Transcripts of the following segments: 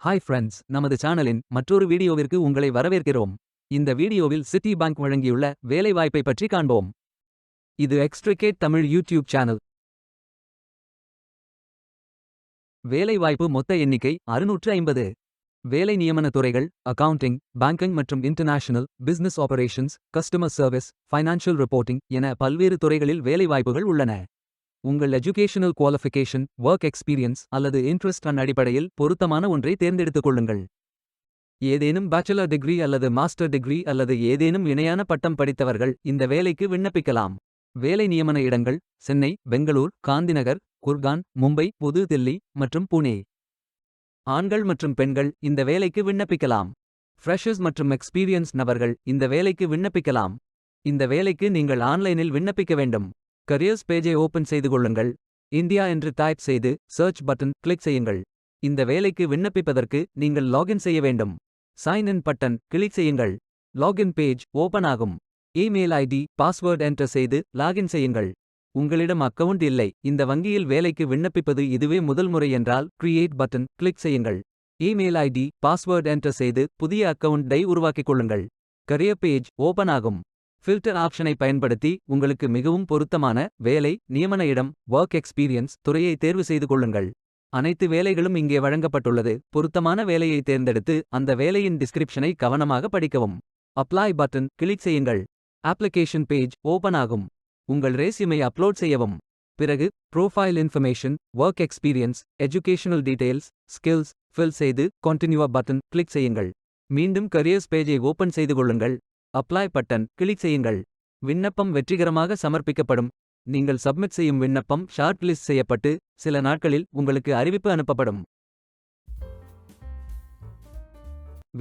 Hi friends, நமது சேனலின் மற்றொரு வீடியோவிற்கு உங்களை வரவேற்கிறோம். இந்த வீடியோவில் சிட்டி பேங்க் வழங்கியுள்ள வேலைவாய்ப்பை பற்றி காண்போம். இது எக்ஸ்ட்ரிகேட் தமிழ் யூடியூப் சேனல். வேலைவாய்ப்பு மொத்த எண்ணிக்கை 650. வேலை நியமன துறைகள் அக்கவுண்டிங், பேங்கிங் மற்றும் international business operations, customer service, financial reporting என பல்வேறு துறைகளில் வேலைவாய்ப்புகள் உள்ளன. உங்கள் எஜுகேஷனல் குவாலிஃபிகேஷன், ஒர்க் எக்ஸ்பீரியன்ஸ் அல்லது இன்ட்ரெஸ்ட் அடிப்படையில் பொருத்தமான ஒன்றை தேர்ந்தெடுத்துக் கொள்ளுங்கள். ஏதேனும் பேச்சுலர் டிகிரி அல்லது மாஸ்டர் டிகிரி அல்லது ஏதேனும் இணையான பட்டம் படித்தவர்கள் இந்த வேலைக்கு விண்ணப்பிக்கலாம். வேலை நியமன இடங்கள் சென்னை, பெங்களூர், காந்திநகர், குர்கான், மும்பை, புது தில்லி மற்றும் புனே. ஆண்கள் மற்றும் பெண்கள் இந்த வேலைக்கு விண்ணப்பிக்கலாம். ஃப்ரெஷர்ஸ் மற்றும் எக்ஸ்பீரியன்ஸ் நபர்கள் இந்த வேலைக்கு விண்ணப்பிக்கலாம். இந்த வேலைக்கு நீங்கள் ஆன்லைனில் விண்ணப்பிக்க வேண்டும். கரியர்ஸ் பேஜை ஓபன் செய்து கொள்ளுங்கள். இந்தியா என்று டைப் செய்து சர்ச் பட்டன் கிளிக் செய்யுங்கள். இந்த வேலைக்கு விண்ணப்பிப்பதற்கு நீங்கள் லாகின் செய்ய வேண்டும். சைன் இன் பட்டன் கிளிக் செய்யுங்கள். லாகின் பேஜ் ஓபன் ஆகும். இமெயில் ஐடி, பாஸ்வேர்ட் என்டர் செய்து லாகின் செய்யுங்கள். உங்களிடம் அக்கவுண்ட் இல்லை, இந்த வங்கியில் வேலைக்கு விண்ணப்பிப்பது இதுவே முதல் முறை என்றால் கிரியேட் பட்டன் கிளிக் செய்யுங்கள். இமெயில் ஐடி, பாஸ்வேர்ட் என்டர் செய்து புதிய அக்கவுண்டை உருவாக்கிக் கொள்ளுங்கள். கரியர் பேஜ் ஓபன் ஆகும். ஃபில்டர் ஆப்ஷனை பயன்படுத்தி உங்களுக்கு மிகவும் பொருத்தமான வேலை நியமன இடம், ஒர்க் எக்ஸ்பீரியன்ஸ் துறையை தேர்வு செய்து கொள்ளுங்கள். அனைத்து வேலைகளும் இங்கே வழங்கப்பட்டுள்ளது. பொருத்தமான வேலையை தேர்ந்தெடுத்து அந்த வேலையின் டிஸ்கிரிப்ஷனை கவனமாக படிக்கவும். அப்ளை பட்டன் கிளிக் செய்யுங்கள். அப்ளிகேஷன் பேஜ் ஓபன் ஆகும். உங்கள் ரெஸ்யூமை அப்லோட் செய்யவும். பிறகு profile information, work experience, educational details, skills fill செய்து கண்டினியூ பட்டன் கிளிக் செய்யுங்கள். மீண்டும் கரியர்ஸ் பேஜை ஓபன் செய்து கொள்ளுங்கள். அப்ளை பட்டன் கிளிக் செய்யுங்கள். விண்ணப்பம் வெற்றிகரமாக சமர்ப்பிக்கப்படும். நீங்கள் சப்மிட் செய்யும் விண்ணப்பம் ஷார்ட் லிஸ்ட் செய்யப்பட்டு சில நாட்களில் உங்களுக்கு அறிவிப்பு அனுப்பப்படும்.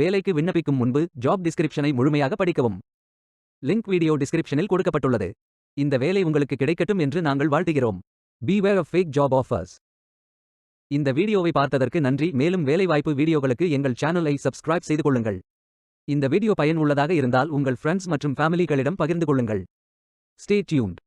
வேலைக்கு விண்ணப்பிக்கும் முன்பு ஜாப் டிஸ்கிரிப்ஷனை முழுமையாக படிக்கவும். லிங்க் வீடியோ டிஸ்கிரிப்ஷனில் கொடுக்கப்பட்டுள்ளது. இந்த வேலை உங்களுக்கு கிடைக்கட்டும் என்று நாங்கள் வாழ்த்துகிறோம். Beware of fake job offers. இந்த வீடியோவை பார்த்ததற்கு நன்றி. மேலும் வேலைவாய்ப்பு வீடியோகளுக்கு எங்கள் சேனலை சப்ஸ்கிரைப் செய்து கொள்ளுங்கள். இந்த வீடியோ பயன் உள்ளதாக இருந்தால் உங்கள் ஃப்ரெண்ட்ஸ் மற்றும் ஃபேமிலிகளிடம் பகிர்ந்து கொள்ளுங்கள். Stay tuned.